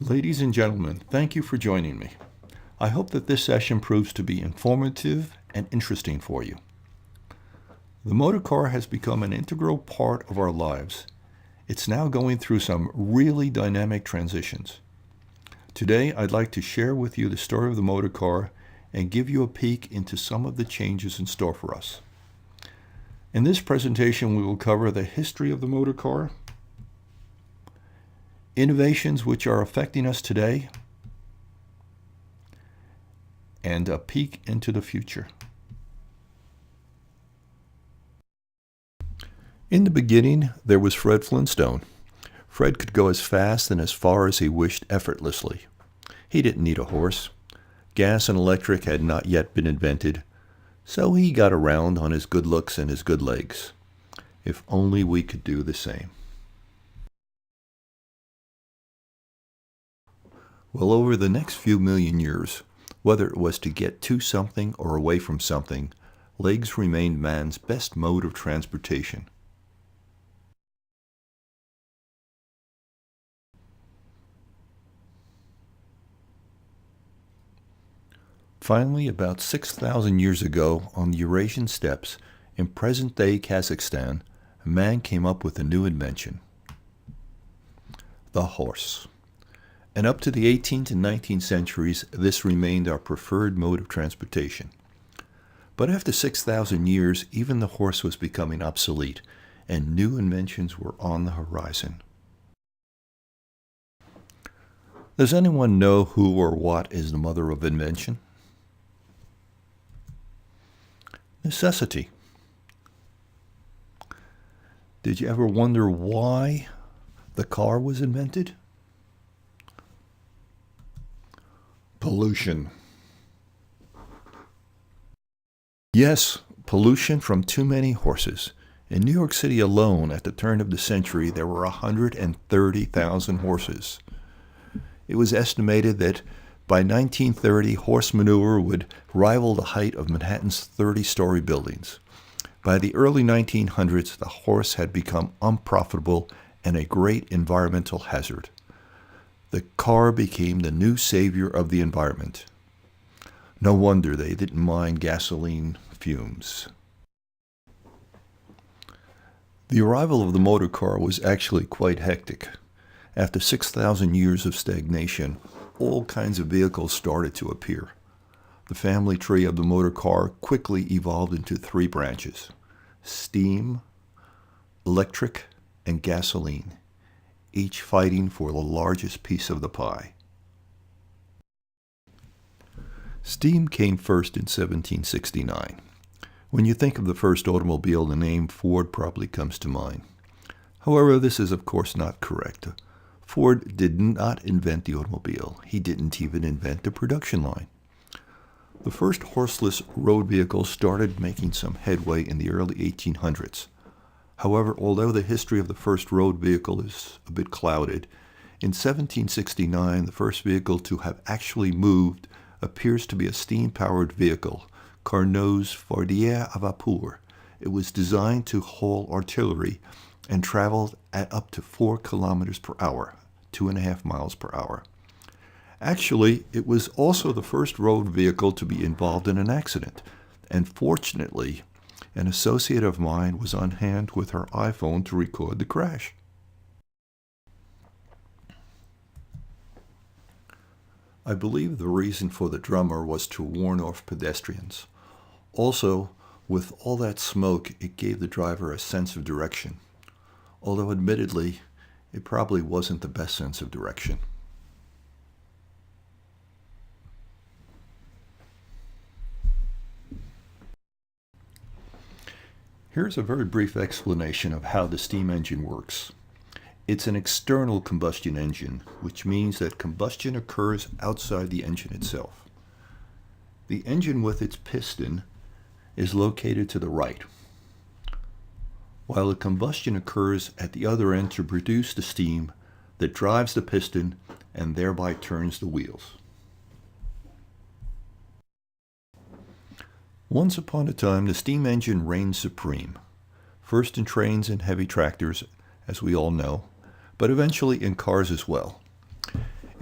Ladies and gentlemen, thank you for joining me. I hope that this session proves to be informative and interesting for you. The motor car has become an integral part of our lives. It's now going through some really dynamic transitions. Today, I'd like to share with you the story of the motor car and give you a peek into some of the changes in store for us. In this presentation, we will cover the history of the motor car, innovations which are affecting us today, and a peek into the future. In the beginning, there was Fred Flintstone. Fred could go as fast and as far as he wished effortlessly. He didn't need a horse. Gas and electric had not yet been invented, so he got around on his good looks and his good legs. If only we could do the same. Well, over the next few million years, whether it was to get to something or away from something, legs remained man's best mode of transportation. Finally, about 6,000 years ago, on the Eurasian steppes in present-day Kazakhstan, man came up with a new invention: the horse. And up to the 18th and 19th centuries, this remained our preferred mode of transportation. But after 6,000 years, even the horse was becoming obsolete, and new inventions were on the horizon. Does anyone know who or what is the mother of invention? Necessity. Did you ever wonder why the car was invented? Pollution. Yes, pollution from too many horses. In New York City alone, at the turn of the century, there were 130,000 horses. It was estimated that by 1930, horse manure would rival the height of Manhattan's 30-story buildings. By the early 1900s, the horse had become unprofitable and a great environmental hazard. The car became the new savior of the environment. No wonder they didn't mind gasoline fumes. The arrival of the motor car was actually quite hectic. After 6,000 years of stagnation, all kinds of vehicles started to appear. The family tree of the motor car quickly evolved into three branches: steam, electric, and gasoline, each fighting for the largest piece of the pie. Steam came first in 1769. When you think of the first automobile, the name Ford probably comes to mind. However, this is of course not correct. Ford did not invent the automobile. He didn't even invent the production line. The first horseless road vehicles started making some headway in the early 1800s. However, although the history of the first road vehicle is a bit clouded, in 1769 the first vehicle to have actually moved appears to be a steam-powered vehicle, Carnot's Fardier à Vapeur. It was designed to haul artillery and traveled at up to 4 kilometers per hour, 2.5 miles per hour. Actually, it was also the first road vehicle to be involved in an accident, and fortunately, an associate of mine was on hand with her iPhone to record the crash. I believe the reason for the drummer was to warn off pedestrians. Also, with all that smoke, it gave the driver a sense of direction. Although admittedly, it probably wasn't the best sense of direction. Here's a very brief explanation of how the steam engine works. It's an external combustion engine, which means that combustion occurs outside the engine itself. The engine with its piston is located to the right, while the combustion occurs at the other end to produce the steam that drives the piston and thereby turns the wheels. Once upon a time, the steam engine reigned supreme, first in trains and heavy tractors, as we all know, but eventually in cars as well.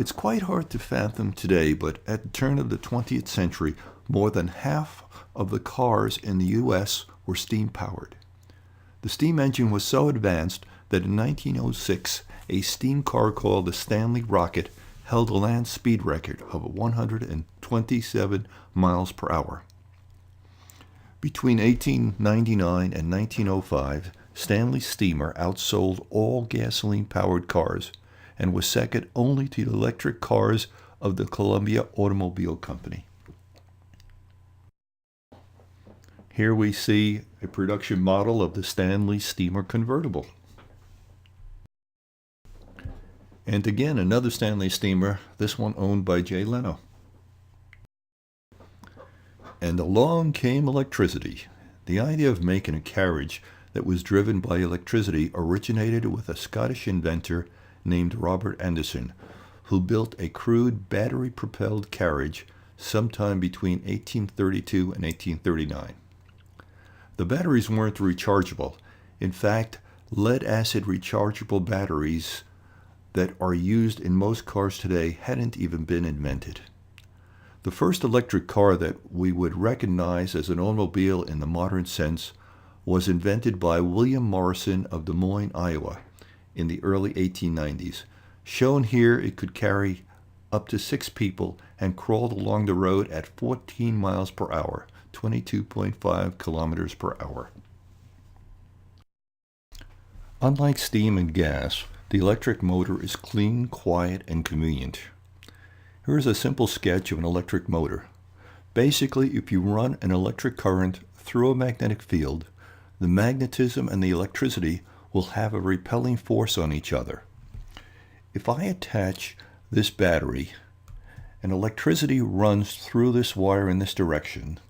It's quite hard to fathom today, but at the turn of the 20th century, more than half of the cars in the U.S. were steam-powered. The steam engine was so advanced that in 1906, a steam car called the Stanley Rocket held a land speed record of 127 miles per hour. Between 1899 and 1905, Stanley Steamer outsold all gasoline-powered cars and was second only to the electric cars of the Columbia Automobile Company. Here we see a production model of the Stanley Steamer convertible. And again, another Stanley Steamer, this one owned by Jay Leno. And along came electricity. The idea of making a carriage that was driven by electricity originated with a Scottish inventor named Robert Anderson, who built a crude battery-propelled carriage sometime between 1832 and 1839. The batteries weren't rechargeable. In fact, lead-acid rechargeable batteries that are used in most cars today hadn't even been invented. The first electric car that we would recognize as an automobile in the modern sense was invented by William Morrison of Des Moines, Iowa, in the early 1890s. Shown here, it could carry up to 6 people and crawled along the road at 14 miles per hour, 22.5 kilometers per hour. Unlike steam and gas, the electric motor is clean, quiet, and convenient. Here is a simple sketch of an electric motor. Basically, if you run an electric current through a magnetic field, the magnetism and the electricity will have a repelling force on each other. If I attach this battery and electricity runs through this wire in this direction,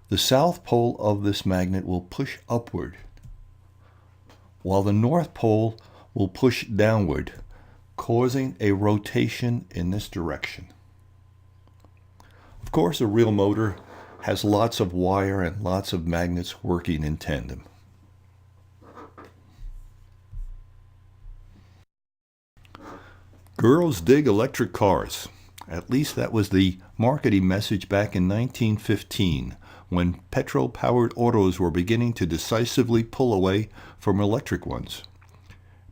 the south pole of this magnet will push upward, while the north pole will push downward, causing a rotation in this direction. Of course, a real motor has lots of wire and lots of magnets working in tandem. Girls dig electric cars. At least that was the marketing message back in 1915, when petrol-powered autos were beginning to decisively pull away from electric ones.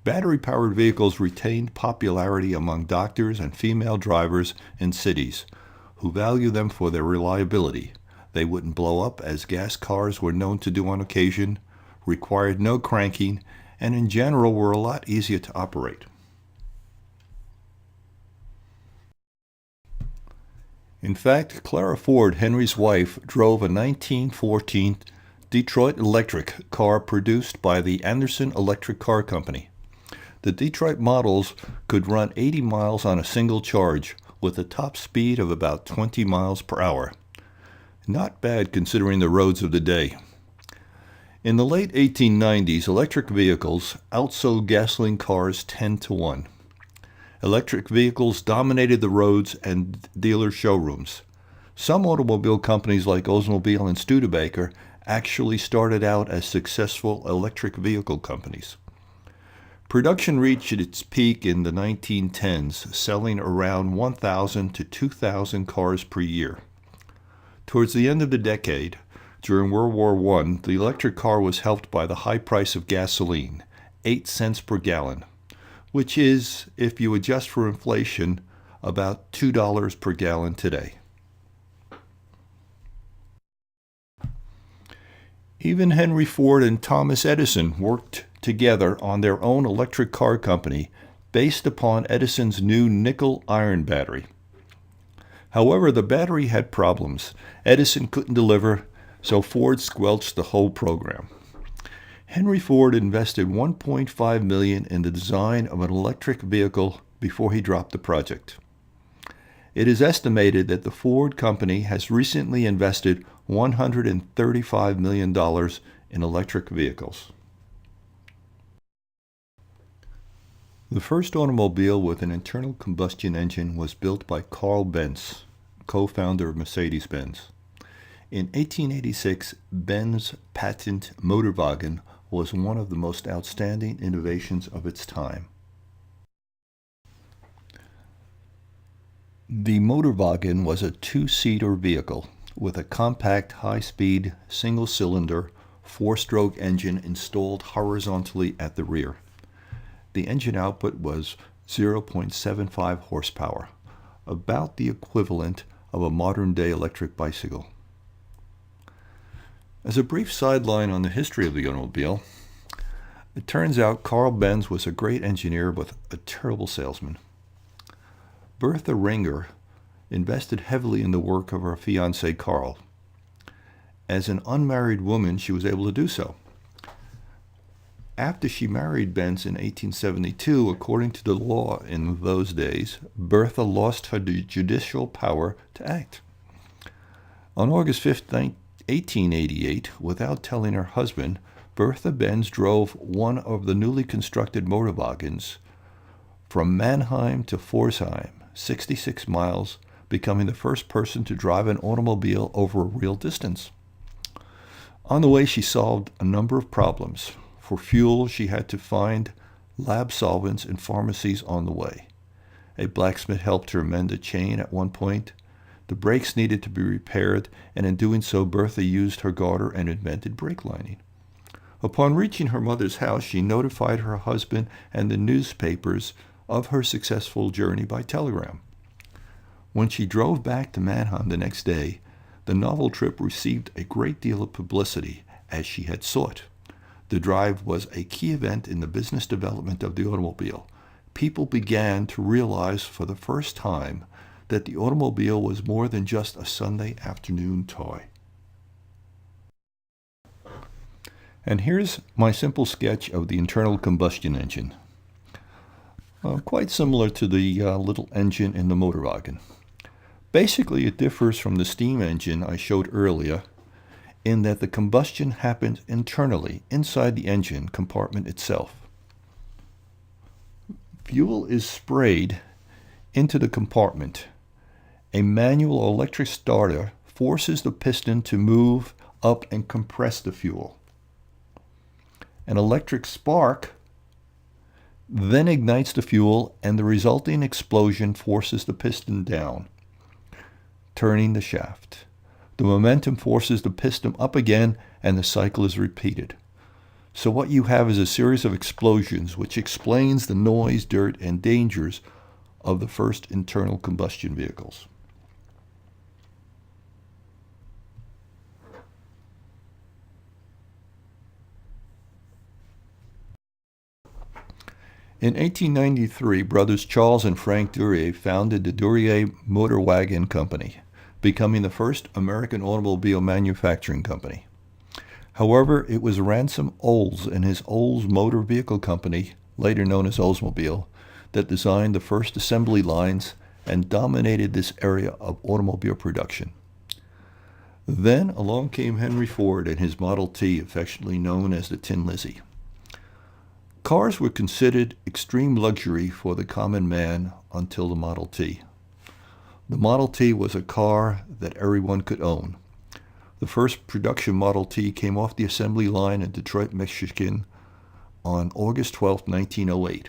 Battery-powered vehicles retained popularity among doctors and female drivers in cities, who value them for their reliability. They wouldn't blow up, as gas cars were known to do on occasion, required no cranking, and in general were a lot easier to operate. In fact, Clara Ford, Henry's wife, drove a 1914 Detroit Electric car produced by the Anderson Electric Car Company. The Detroit models could run 80 miles on a single charge, with a top speed of about 20 miles per hour. Not bad considering the roads of the day. In the late 1890s, electric vehicles outsold gasoline cars 10-1. Electric vehicles dominated the roads and dealer showrooms. Some automobile companies like Oldsmobile and Studebaker actually started out as successful electric vehicle companies. Production reached its peak in the 1910s, selling around 1,000 to 2,000 cars per year. Towards the end of the decade, during World War I, the electric car was helped by the high price of gasoline, 8 cents per gallon, which is, if you adjust for inflation, about $2 per gallon today. Even Henry Ford and Thomas Edison worked together on their own electric car company based upon Edison's new nickel-iron battery. However, the battery had problems. Edison couldn't deliver, so Ford squelched the whole program. Henry Ford invested $1.5 million in the design of an electric vehicle before he dropped the project. It is estimated that the Ford company has recently invested $135 million in electric vehicles. The first automobile with an internal combustion engine was built by Carl Benz, co-founder of Mercedes-Benz. In 1886, Benz patent Motorwagen was one of the most outstanding innovations of its time. The Motorwagen was a two-seater vehicle with a compact, high-speed, single-cylinder, four-stroke engine installed horizontally at the rear. The engine output was 0.75 horsepower, about the equivalent of a modern-day electric bicycle. As a brief sideline on the history of the automobile, it turns out Carl Benz was a great engineer but a terrible salesman. Bertha Ringer invested heavily in the work of her fiancé Carl. As an unmarried woman, she was able to do so. After she married Benz in 1872, according to the law in those days, Bertha lost her judicial power to act. On August 5, 1888, without telling her husband, Bertha Benz drove one of the newly constructed Motorwagens from Mannheim to Pforzheim, 66 miles, becoming the first person to drive an automobile over a real distance. On the way, she solved a number of problems. For fuel, she had to find lab solvents in pharmacies on the way. A blacksmith helped her mend a chain at one point. The brakes needed to be repaired, and in doing so, Bertha used her garter and invented brake lining. Upon reaching her mother's house, she notified her husband and the newspapers of her successful journey by telegram. When she drove back to Mannheim the next day, the novel trip received a great deal of publicity, as she had sought. The drive was a key event in the business development of the automobile. People began to realize for the first time that the automobile was more than just a Sunday afternoon toy. And here's my simple sketch of the internal combustion engine. Quite similar to the little engine in the Motorwagen. Basically, it differs from the steam engine I showed earlier in that the combustion happens internally, inside the engine compartment itself. Fuel is sprayed into the compartment. A manual electric starter forces the piston to move up and compress the fuel. An electric spark then ignites the fuel, and the resulting explosion forces the piston down, turning the shaft. The momentum forces the piston up again, and the cycle is repeated. So what you have is a series of explosions, which explains the noise, dirt, and dangers of the first internal combustion vehicles. In 1893, brothers Charles and Frank Duryea founded the Duryea Motorwagen Company, becoming the first American automobile manufacturing company. However, it was Ransom Olds and his Olds Motor Vehicle Company, later known as Oldsmobile, that designed the first assembly lines and dominated this area of automobile production. Then along came Henry Ford and his Model T, affectionately known as the Tin Lizzie. Cars were considered extreme luxury for the common man until the Model T. The Model T was a car that everyone could own. The first production Model T came off the assembly line in Detroit, Michigan on August 12, 1908.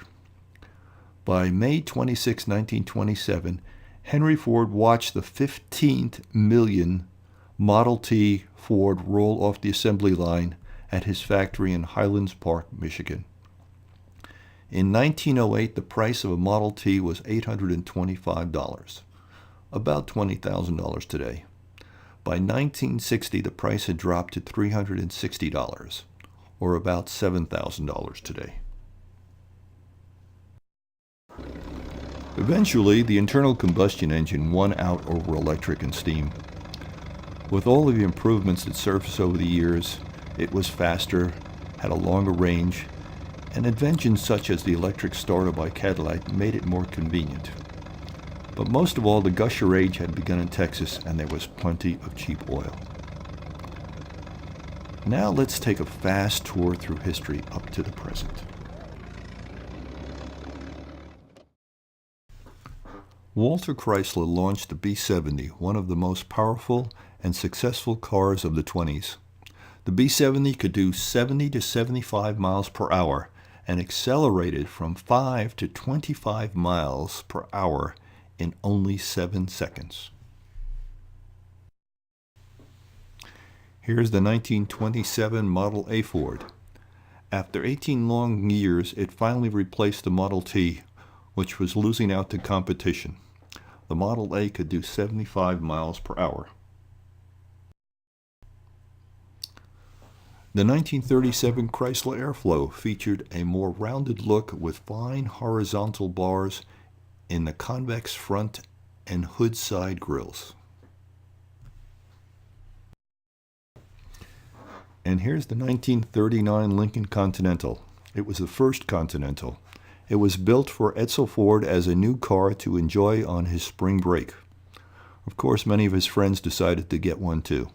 By May 26, 1927, Henry Ford watched the 15th million Model T Ford roll off the assembly line at his factory in Highlands Park, Michigan. In 1908, the price of a Model T was $825, about $20,000 today. By 1960, the price had dropped to $360, or about $7,000 today. Eventually, the internal combustion engine won out over electric and steam. With all of the improvements that surfaced over the years, it was faster, had a longer range, and inventions such as the electric starter by Cadillac made it more convenient. But most of all, the gusher age had begun in Texas, and there was plenty of cheap oil. Now let's take a fast tour through history up to the present. Walter Chrysler launched the B-70, one of the most powerful and successful cars of the 20s. The B-70 could do 70 to 75 miles per hour and accelerated from 5 to 25 miles per hour in only 7 seconds. Here's the 1927 Model A Ford. After 18 long years, it finally replaced the Model T, which was losing out to competition. The Model A could do 75 miles per hour. The 1937 Chrysler Airflow featured a more rounded look with fine horizontal bars in the convex front and hood side grills. And here's the 1939 Lincoln Continental. It was the first Continental. It was built for Edsel Ford as a new car to enjoy on his spring break. Of course, many of his friends decided to get one too.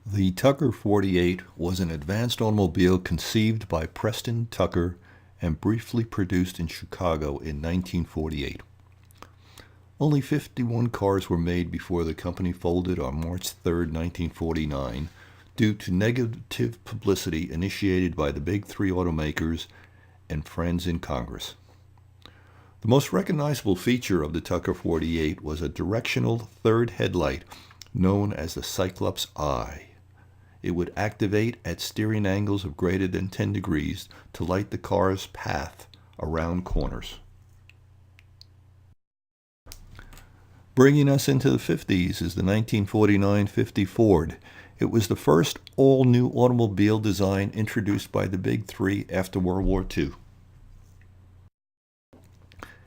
The Tucker 48 was an advanced automobile conceived by Preston Tucker and briefly produced in Chicago in 1948. Only 51 cars were made before the company folded on March 3, 1949, due to negative publicity initiated by the big three automakers and friends in Congress. The most recognizable feature of the Tucker 48 was a directional third headlight known as the Cyclops Eye. It would activate at steering angles of greater than 10 degrees to light the car's path around corners. Bringing us into the 50s is the 1949 50 Ford. It was the first all-new automobile design introduced by the Big Three after World War II.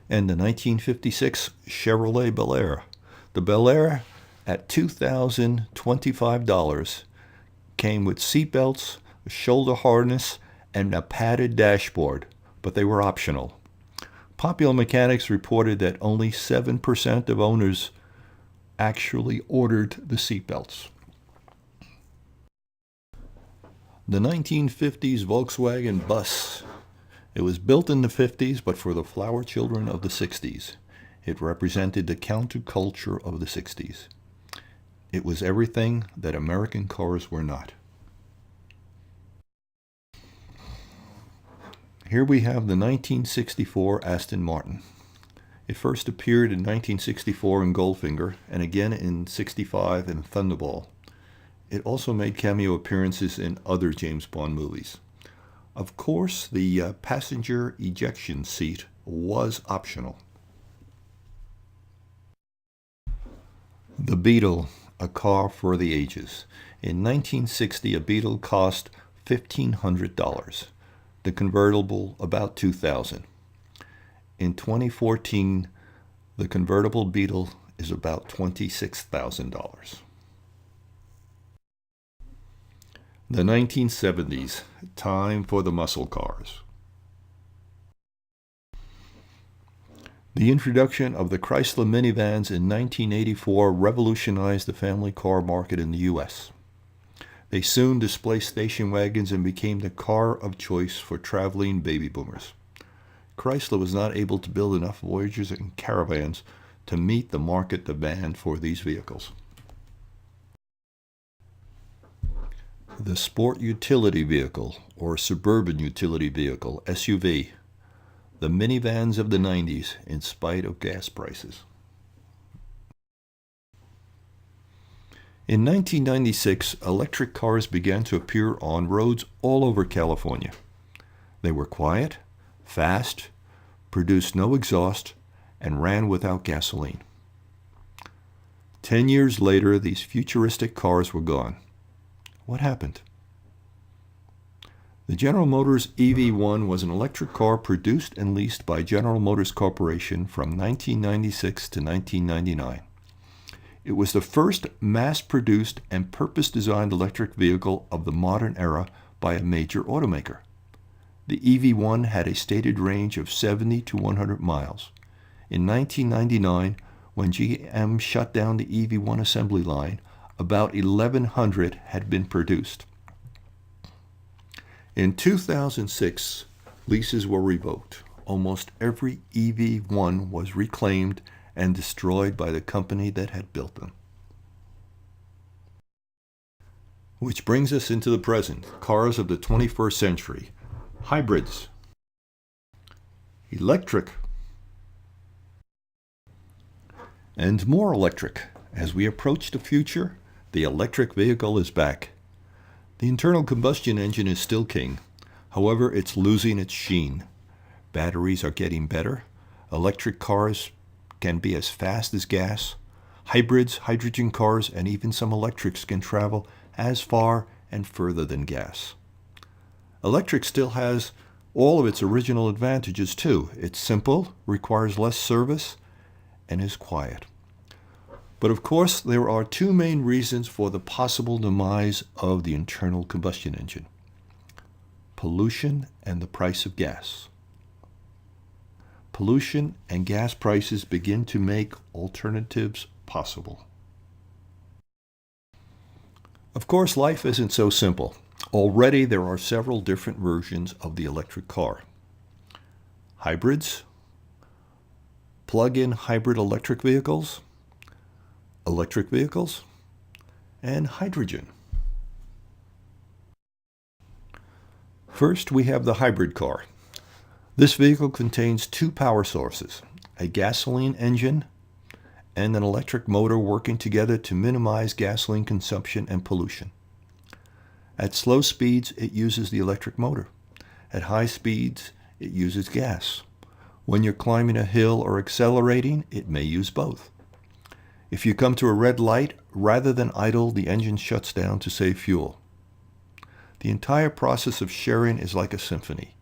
And the 1956 Chevrolet Bel Air. The Bel Air, at $2,025, came with seatbelts, a shoulder harness, and a padded dashboard, but they were optional. Popular Mechanics reported that only 7% of owners actually ordered the seatbelts. The 1950s Volkswagen Bus. It was built in the 50s, but for the flower children of the 60s. It represented the counterculture of the 60s. It was everything that American cars were not. Here we have the 1964 Aston Martin. It first appeared in 1964 in Goldfinger and again in '65 in Thunderball. It also made cameo appearances in other James Bond movies. Of course, the passenger ejection seat was optional. The Beetle, a car for the ages. In 1960, a Beetle cost $1,500. The convertible about $2,000. In 2014, the convertible Beetle is about $26,000. The 1970s, time for the muscle cars. The introduction of the Chrysler minivans in 1984 revolutionized the family car market in the U.S. They soon displaced station wagons and became the car of choice for traveling baby boomers. Chrysler was not able to build enough Voyagers and Caravans to meet the market demand for these vehicles. The Sport Utility Vehicle, or Suburban Utility Vehicle, SUV. The minivans of the 90s, in spite of gas prices. In 1996, electric cars began to appear on roads all over California. They were quiet, fast, produced no exhaust, and ran without gasoline. 10 years later, these futuristic cars were gone. What happened? The General Motors EV1 was an electric car produced and leased by General Motors Corporation from 1996 to 1999. It was the first mass-produced and purpose-designed electric vehicle of the modern era by a major automaker. The EV1 had a stated range of 70 to 100 miles. In 1999, when GM shut down the EV1 assembly line, about 1,100 had been produced. In 2006, leases were revoked. Almost every EV1 was reclaimed and destroyed by the company that had built them. Which brings us into the present, cars of the 21st century, hybrids. electric, and more electric. As we approach the future, the electric vehicle is back. The internal combustion engine is still king. However, it's losing its sheen. Batteries are getting better. Electric cars can be as fast as gas. Hybrids, hydrogen cars, and even some electrics can travel as far and further than gas. Electric still has all of its original advantages too. It's simple, requires less service, and is quiet. But of course, there are two main reasons for the possible demise of the internal combustion engine: pollution and the price of gas. Pollution and gas prices begin to make alternatives possible. Of course, life isn't so simple. Already there are several different versions of the electric car: hybrids, plug-in hybrid electric vehicles, and hydrogen. First, we have the hybrid car. This vehicle contains two power sources: a gasoline engine and an electric motor working together to minimize gasoline consumption and pollution. At slow speeds, it uses the electric motor. At high speeds, it uses gas. When you're climbing a hill or accelerating, it may use both. If you come to a red light, rather than idle, the engine shuts down to save fuel. The entire process of sharing is like a symphony.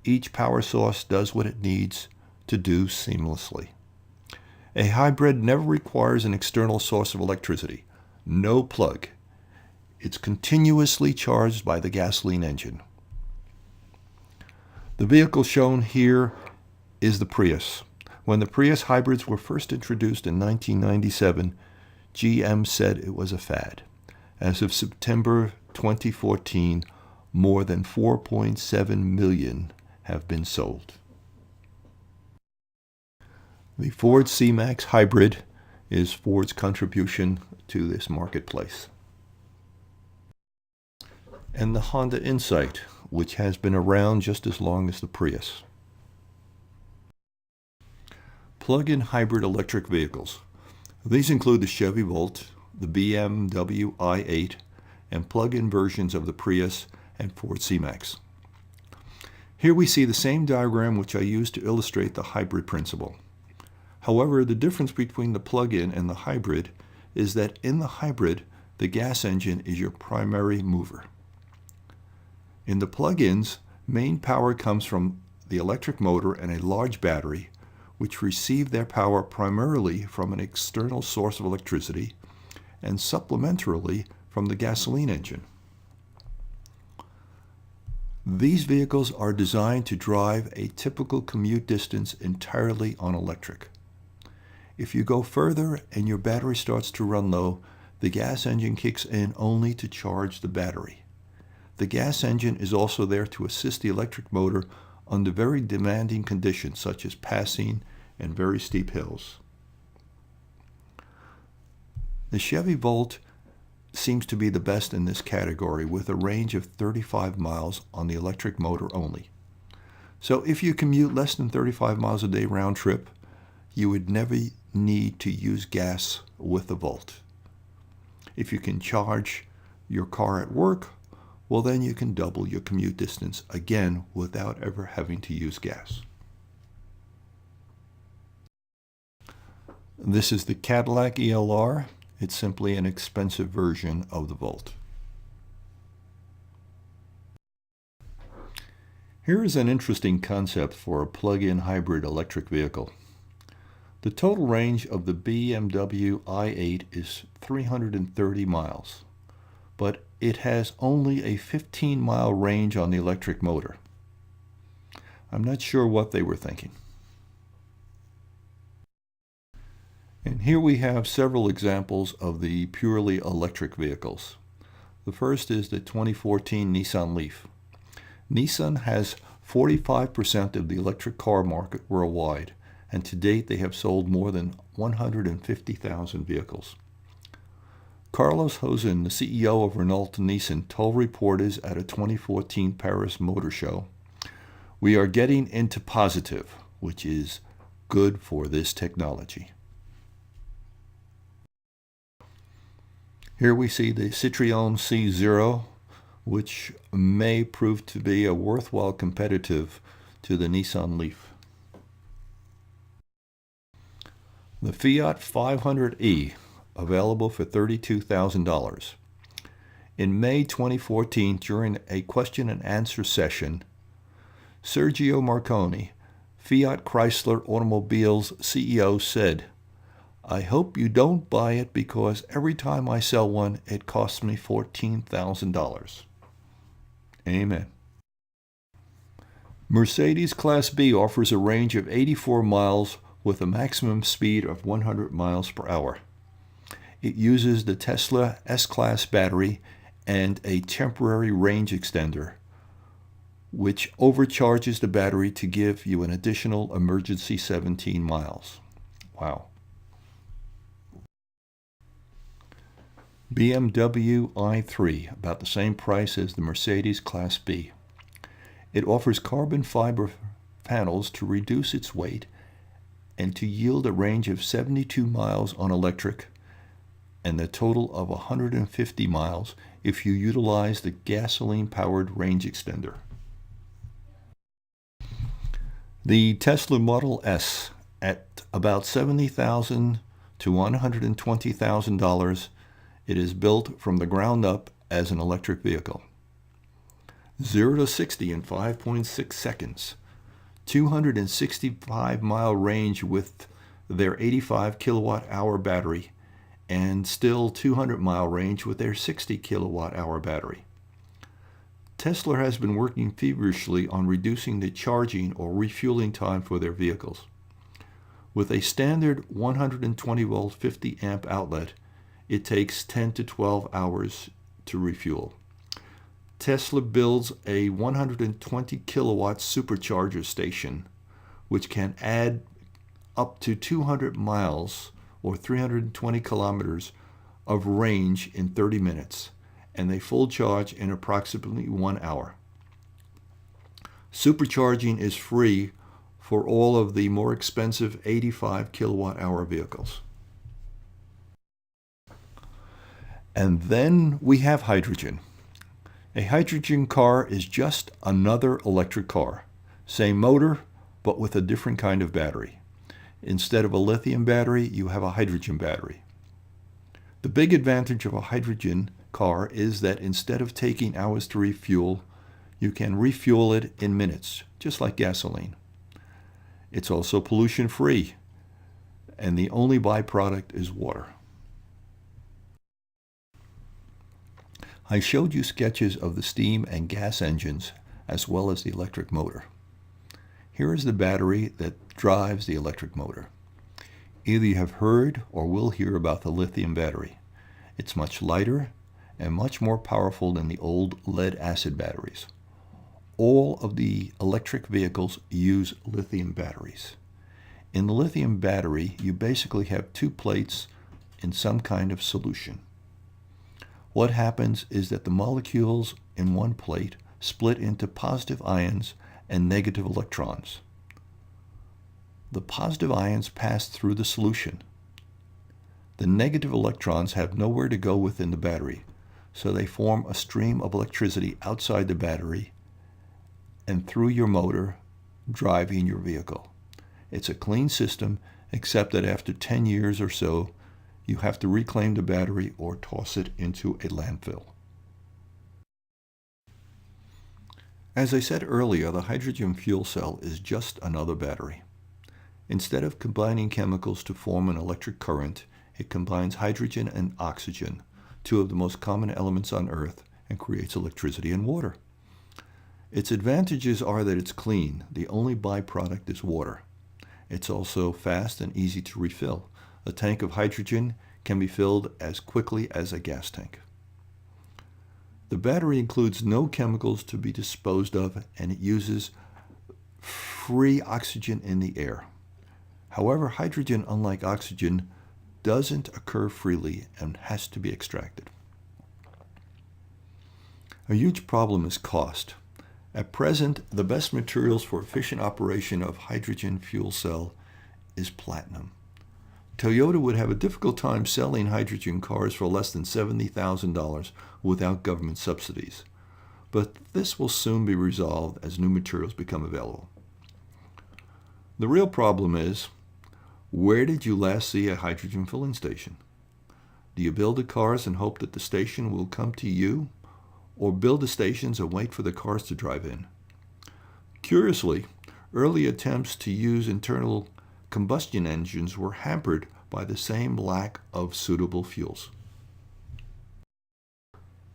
Each power source does what it needs to do seamlessly. A hybrid never requires an external source of electricity. No plug. It's continuously charged by the gasoline engine. The vehicle shown here is the Prius. When the Prius hybrids were first introduced in 1997, GM said it was a fad. As of September 2014, more than 4.7 million have been sold. The Ford C-Max hybrid is Ford's contribution to this marketplace. And the Honda Insight, which has been around just as long as the Prius. Plug-in hybrid electric vehicles. These include the Chevy Volt, the BMW i8, and plug-in versions of the Prius and Ford C-Max. Here we see the same diagram which I used to illustrate the hybrid principle. However, the difference between the plug-in and the hybrid is that in the hybrid, the gas engine is your primary mover. In the plug-ins, main power comes from the electric motor and a large battery, which receive their power primarily from an external source of electricity and supplementarily from the gasoline engine. These vehicles are designed to drive a typical commute distance entirely on electric. If you go further and your battery starts to run low, the gas engine kicks in only to charge the battery. The gas engine is also there to assist the electric motor under very demanding conditions such as passing and very steep hills. The Chevy Volt seems to be the best in this category with a range of 35 miles on the electric motor only. So if you commute less than 35 miles a day round trip, you would never need to use gas with the Volt. If you can charge your car at work, well then you can double your commute distance again without ever having to use gas. This is the Cadillac ELR. It's simply an expensive version of the Volt. Here is an interesting concept for a plug-in hybrid electric vehicle. The total range of the BMW i8 is 330 miles, but it has only a 15-mile range on the electric motor. I'm not sure what they were thinking. And here we have several examples of the purely electric vehicles. The first is the 2014 Nissan Leaf. Nissan has 45% of the electric car market worldwide, and to date they have sold more than 150,000 vehicles. Carlos Ghosn, the CEO of Renault Nissan, told reporters at a 2014 Paris Motor Show, "We are getting into positive. which is good for this technology. Here we see the Citroën C0, which may prove to be a worthwhile competitive to the Nissan Leaf. The Fiat 500e, available for $32,000. In May 2014, during a question and answer session, Sergio Marconi, Fiat Chrysler Automobile's CEO, said, "I hope you don't buy it because every time I sell one, it costs me $14,000. Amen. Mercedes Class B offers a range of 84 miles with a maximum speed of 100 miles per hour. It uses the Tesla S-Class battery and a temporary range extender, which overcharges the battery to give you an additional emergency 17 miles. Wow. BMW i3, about the same price as the Mercedes Class B. It offers carbon fiber panels to reduce its weight and to yield a range of 72 miles on electric and a total of 150 miles if you utilize the gasoline-powered range extender. The Tesla Model S, at about $70,000 to $120,000, it is built from the ground up as an electric vehicle. 0 to 60 in 5.6 seconds. 265-mile range with their 85 kilowatt-hour battery, and still 200-mile range with their 60 kilowatt-hour battery. Tesla has been working feverishly on reducing the charging or refueling time for their vehicles. With a standard 120-volt 50-amp outlet, it takes 10 to 12 hours to refuel. Tesla builds a 120 kilowatt supercharger station, which can add up to 200 miles or 320 kilometers of range in 30 minutes, and they full charge in approximately 1 hour. Supercharging is free for all of the more expensive 85 kilowatt-hour vehicles. And then we have hydrogen. A hydrogen car is just another electric car. Same motor, but with a different kind of battery. Instead of a lithium battery, you have a hydrogen battery. The big advantage of a hydrogen car is that instead of taking hours to refuel, you can refuel it in minutes, just like gasoline. It's also pollution-free, and the only byproduct is water. I showed you sketches of the steam and gas engines as well as the electric motor. Here is the battery that drives the electric motor. Either you have heard or will hear about the lithium battery. It's much lighter and much more powerful than the old lead-acid batteries. All of the electric vehicles use lithium batteries. In the lithium battery, you basically have two plates in some kind of solution. What happens is that the molecules in one plate split into positive ions and negative electrons. The positive ions pass through the solution. The negative electrons have nowhere to go within the battery, so they form a stream of electricity outside the battery and through your motor, driving your vehicle. It's a clean system, except that after 10 years or so, you have to reclaim the battery or toss it into a landfill. As I said earlier, the hydrogen fuel cell is just another battery. Instead of combining chemicals to form an electric current, it combines hydrogen and oxygen, two of the most common elements on Earth, and creates electricity and water. Its advantages are that it's clean. The only byproduct is water. It's also fast and easy to refill. A tank of hydrogen can be filled as quickly as a gas tank. The battery includes no chemicals to be disposed of, and it uses free oxygen in the air. However, hydrogen, unlike oxygen, doesn't occur freely and has to be extracted. A huge problem is cost. At present, the best materials for efficient operation of hydrogen fuel cell is platinum. Toyota would have a difficult time selling hydrogen cars for less than $70,000 without government subsidies. But this will soon be resolved as new materials become available. The real problem is, where did you last see a hydrogen filling station? Do you build the cars and hope that the station will come to you, or build the stations and wait for the cars to drive in? Curiously, early attempts to use internal combustion engines were hampered by the same lack of suitable fuels.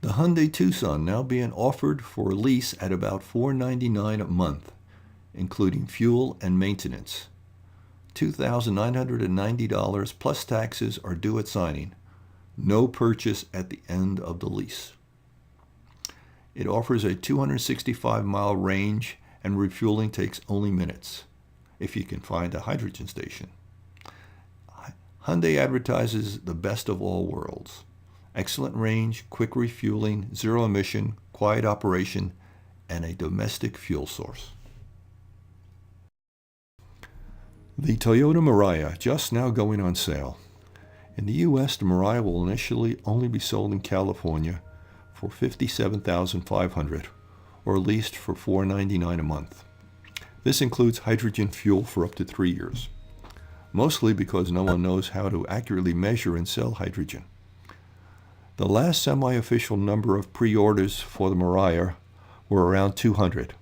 The Hyundai Tucson now being offered for lease at about $499 a month, including fuel and maintenance. $2,990 plus taxes are due at signing. No purchase at the end of the lease. It offers a 265-mile range and refueling takes only minutes, if you can find a hydrogen station. Hyundai advertises the best of all worlds. Excellent range, quick refueling, zero emission, quiet operation, and a domestic fuel source. The Toyota Mirai, just now going on sale. In the U.S., the Mirai will initially only be sold in California for $57,500, or leased for $499 a month. This includes hydrogen fuel for up to 3 years, mostly because no one knows how to accurately measure and sell hydrogen. The last semi-official number of pre-orders for the Mirai were around 200,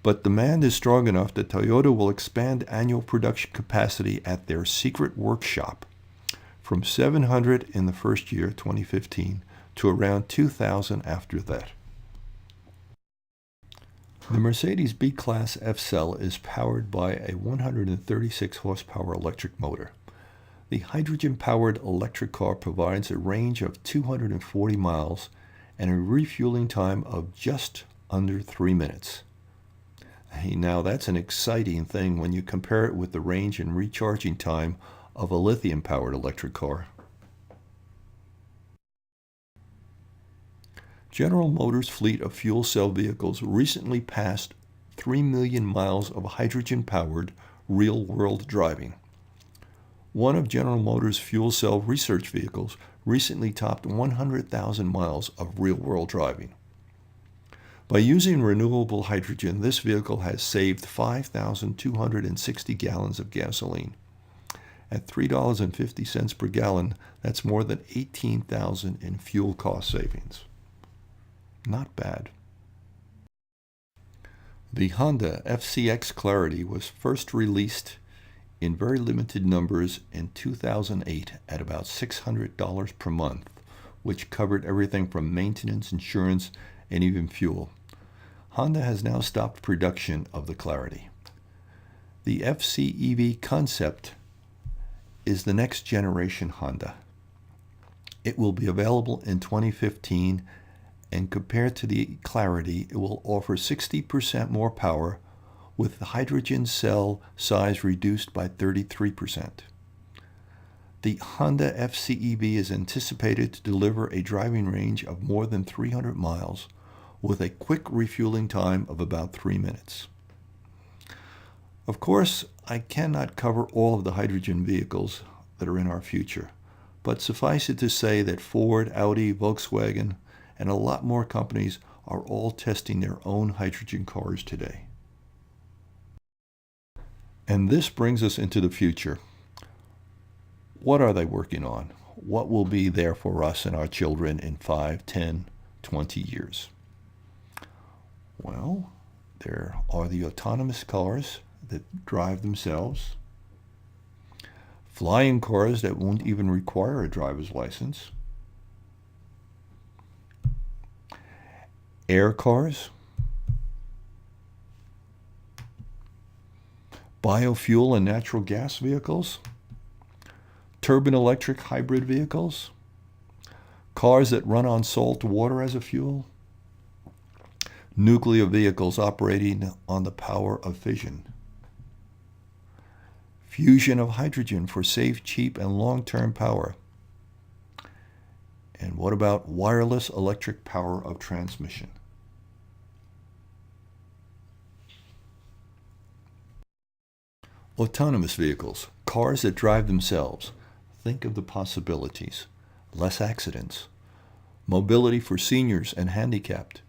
but demand is strong enough that Toyota will expand annual production capacity at their secret workshop from 700 in the first year, 2015, to around 2,000 after that. The Mercedes B-Class F-Cell is powered by a 136 horsepower electric motor. The hydrogen-powered electric car provides a range of 240 miles and a refueling time of just under 3 minutes. Hey, now that's an exciting thing when you compare it with the range and recharging time of a lithium-powered electric car. General Motors' fleet of fuel cell vehicles recently passed 3 million miles of hydrogen-powered real-world driving. One of General Motors' fuel cell research vehicles recently topped 100,000 miles of real-world driving. By using renewable hydrogen, this vehicle has saved 5,260 gallons of gasoline. At $3.50 per gallon, that's more than $18,000 in fuel cost savings. Not bad. The Honda FCX Clarity was first released in very limited numbers in 2008 at about $600 per month, which covered everything from maintenance, insurance, and even fuel. Honda has now stopped production of the Clarity. The FCEV concept is the next generation Honda. It will be available in 2015, and compared to the Clarity, it will offer 60% more power with the hydrogen cell size reduced by 33%. The Honda FCEV is anticipated to deliver a driving range of more than 300 miles with a quick refueling time of about 3 minutes. Of course, I cannot cover all of the hydrogen vehicles that are in our future, but suffice it to say that Ford, Audi, Volkswagen, and a lot more companies are all testing their own hydrogen cars today. And this brings us into the future. What are they working on? What will be there for us and our children in 5, 10, 20 years? Well, there are the autonomous cars that drive themselves, flying cars that won't even require a driver's license, air cars, biofuel and natural gas vehicles, turbine electric hybrid vehicles, cars that run on salt water as a fuel, nuclear vehicles operating on the power of fission, fusion of hydrogen for safe, cheap, and long-term power. And what about wireless electric power of transmission? Autonomous vehicles, cars that drive themselves. Think of the possibilities. Less accidents. Mobility for seniors and handicapped.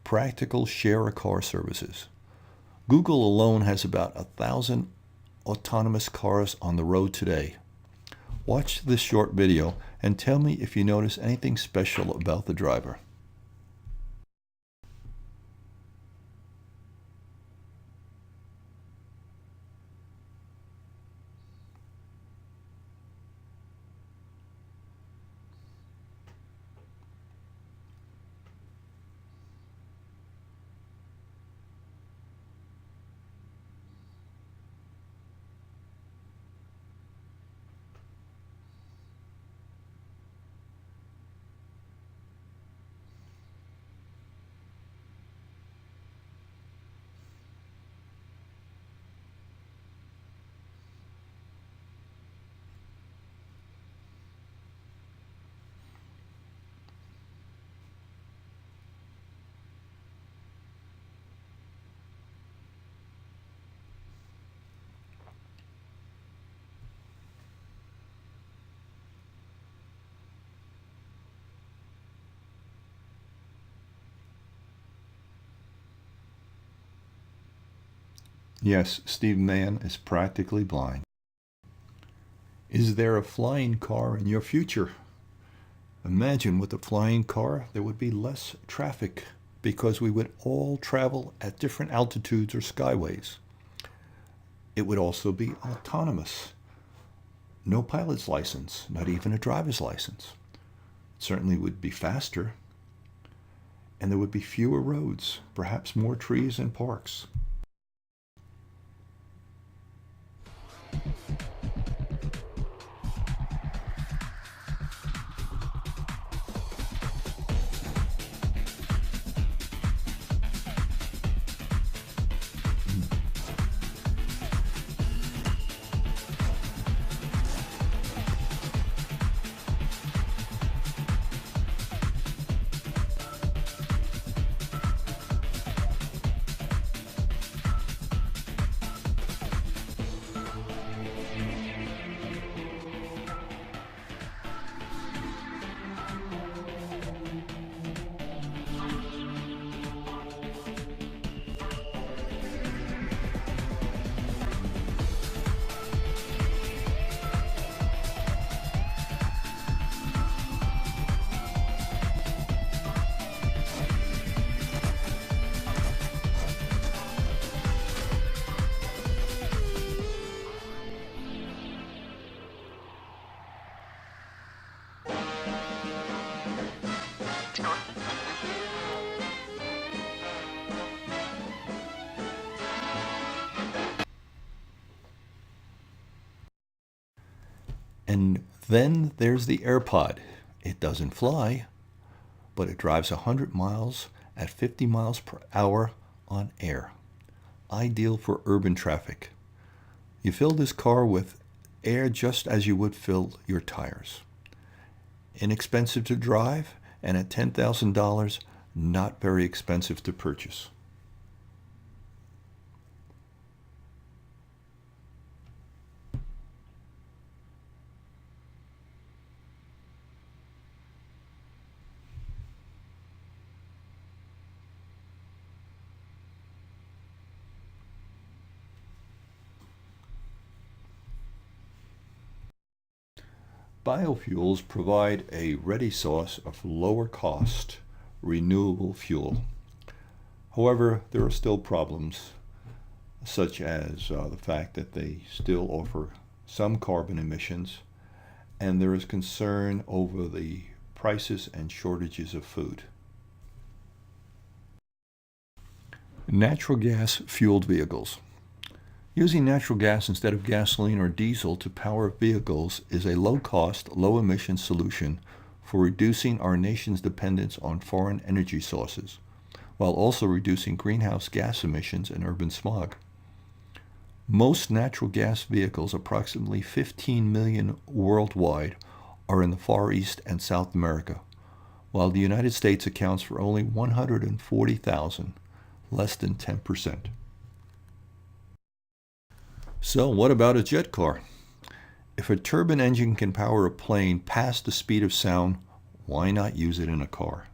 Practical share-a-car services. Google alone has about 1,000 autonomous cars on the road today. Watch this short video and tell me if you notice anything special about the driver. Yes, Steve Mann is practically blind. Is there a flying car in your future? Imagine with a flying car, there would be less traffic because we would all travel at different altitudes or skyways. It would also be autonomous. No pilot's license, not even a driver's license. It certainly would be faster. And there would be fewer roads, perhaps more trees and parks. And then there's the AirPod. It doesn't fly, but it drives 100 miles at 50 miles per hour on air. Ideal for urban traffic. You fill this car with air just as you would fill your tires. Inexpensive to drive, and at $10,000, not very expensive to purchase. Biofuels provide a ready source of lower cost, renewable fuel. However, there are still problems, such as the fact that they still offer some carbon emissions, and there is concern over the prices and shortages of food. Natural gas fueled vehicles. Using natural gas instead of gasoline or diesel to power vehicles is a low-cost, low-emission solution for reducing our nation's dependence on foreign energy sources, while also reducing greenhouse gas emissions and urban smog. Most natural gas vehicles, approximately 15 million worldwide, are in the Far East and South America, while the United States accounts for only 140,000, less than 10%. So what about a jet car? If a turbine engine can power a plane past the speed of sound, why not use it in a car?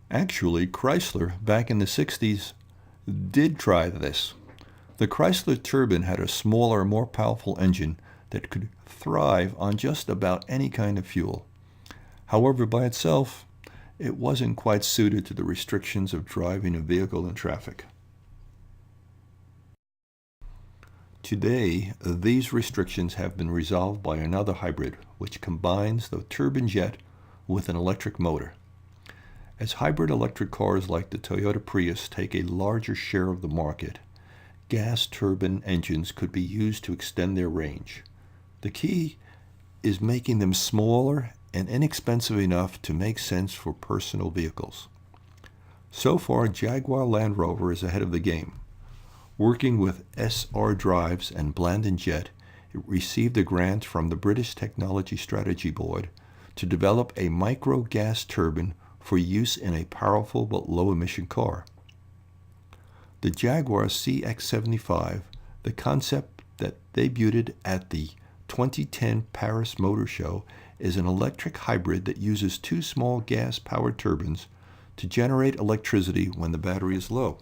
Actually, Chrysler, back in the 60s, did try this. The Chrysler turbine had a smaller, more powerful engine that could thrive on just about any kind of fuel. However, by itself, it wasn't quite suited to the restrictions of driving a vehicle in traffic. Today, these restrictions have been resolved by another hybrid, which combines the turbine jet with an electric motor. As hybrid electric cars like the Toyota Prius take a larger share of the market, gas turbine engines could be used to extend their range. The key is making them smaller and inexpensive enough to make sense for personal vehicles. So far, Jaguar Land Rover is ahead of the game. Working with SR Drives and Blandin Jet, it received a grant from the British Technology Strategy Board to develop a micro gas turbine for use in a powerful but low-emission car. The Jaguar CX-75, the concept that debuted at the 2010 Paris Motor Show, is an electric hybrid that uses two small gas-powered turbines to generate electricity when the battery is low.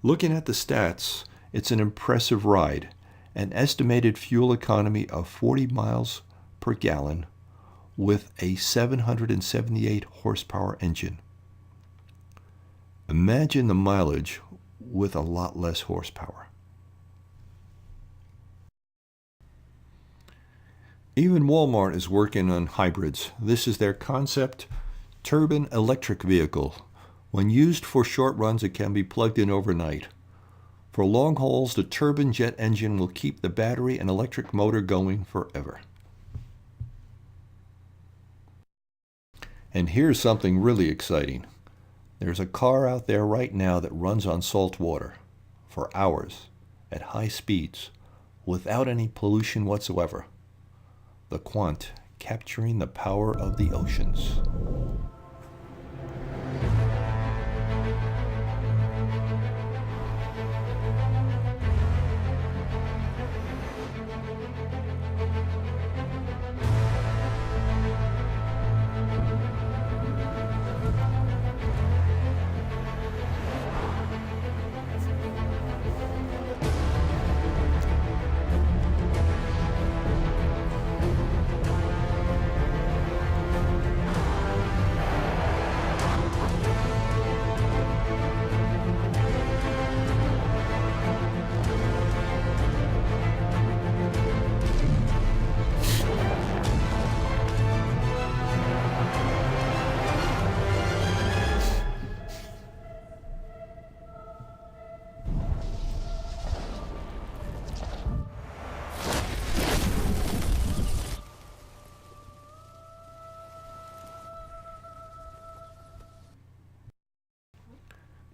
Looking at the stats, it's an impressive ride, an estimated fuel economy of 40 miles per gallon with a 778 horsepower engine. Imagine the mileage with a lot less horsepower. Even Walmart is working on hybrids. This is their concept turbine electric vehicle. When used for short runs, it can be plugged in overnight. For long hauls, the turbine jet engine will keep the battery and electric motor going forever. And here's something really exciting. There's a car out there right now that runs on salt water for hours at high speeds without any pollution whatsoever. The Quant, capturing the power of the oceans.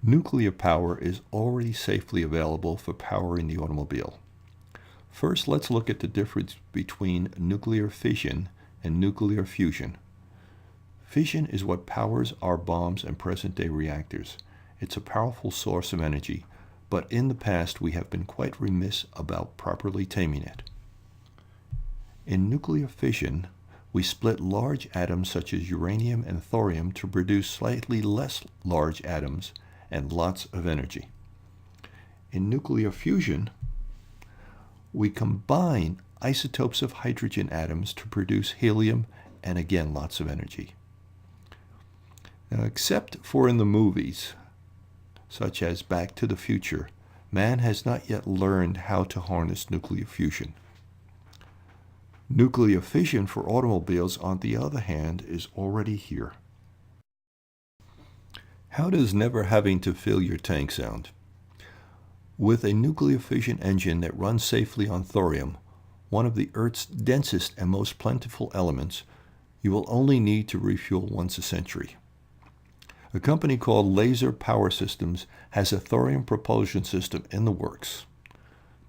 Nuclear power is already safely available for powering the automobile. First, let's look at the difference between nuclear fission and nuclear fusion. Fission is what powers our bombs and present-day reactors. It's a powerful source of energy, but in the past we have been quite remiss about properly taming it. In nuclear fission, we split large atoms such as uranium and thorium to produce slightly less large atoms and lots of energy. In nuclear fusion, we combine isotopes of hydrogen atoms to produce helium and again lots of energy. Now, except for in the movies, such as Back to the Future, man has not yet learned how to harness nuclear fusion. Nuclear fission for automobiles, on the other hand, is already here. How does never having to fill your tank sound? With a nuclear fission engine that runs safely on thorium, one of the Earth's densest and most plentiful elements, you will only need to refuel once a century. A company called Laser Power Systems has a thorium propulsion system in the works.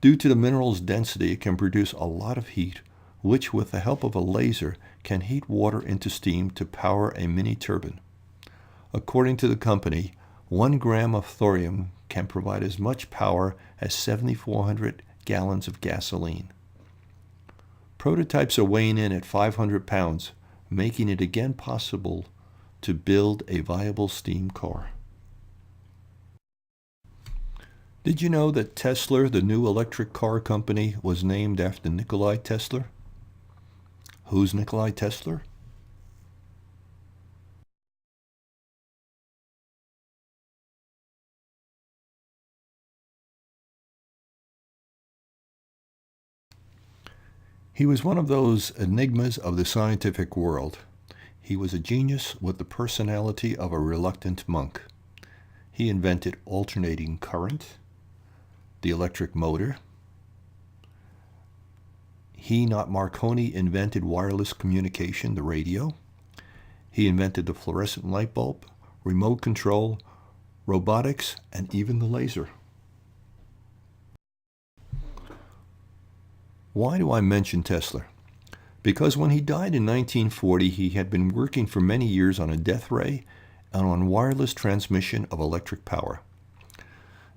Due to the mineral's density, it can produce a lot of heat, which with the help of a laser can heat water into steam to power a mini turbine. According to the company, 1 gram of thorium can provide as much power as 7,400 gallons of gasoline. Prototypes are weighing in at 500 pounds, making it again possible to build a viable steam car. Did you know that Tesla, the new electric car company, was named after Nikolai Tesla? Who's Nikolai Tesla? He was one of those enigmas of the scientific world. He was a genius with the personality of a reluctant monk. He invented alternating current, the electric motor. He, not Marconi, invented wireless communication, the radio. He invented the fluorescent light bulb, remote control, robotics, and even the laser. Why do I mention Tesla? Because when he died in 1940, he had been working for many years on a death ray and on wireless transmission of electric power.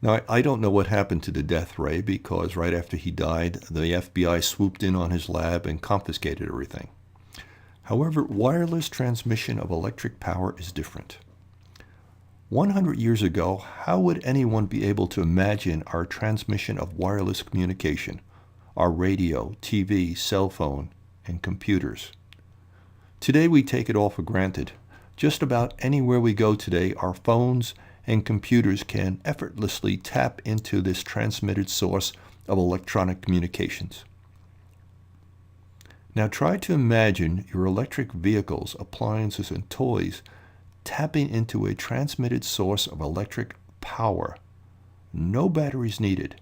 Now, I don't know what happened to the death ray because right after he died, the FBI swooped in on his lab and confiscated everything. However, wireless transmission of electric power is different. 100 years ago, how would anyone be able to imagine our transmission of wireless communication, our radio, TV, cell phone, and computers? Today we take it all for granted. Just about anywhere we go today, our phones and computers can effortlessly tap into this transmitted source of electronic communications. Now try to imagine your electric vehicles, appliances, and toys tapping into a transmitted source of electric power. No batteries needed.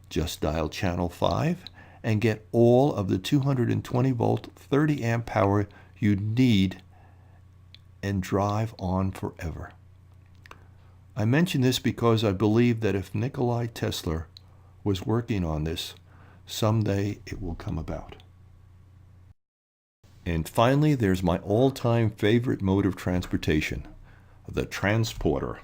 Just dial channel 5 and get all of the 220 volt, 30 amp power you need and drive on forever. I mention this because I believe that if Nikolai Tesla was working on this, someday it will come about. And finally, there's my all-time favorite mode of transportation, the transporter.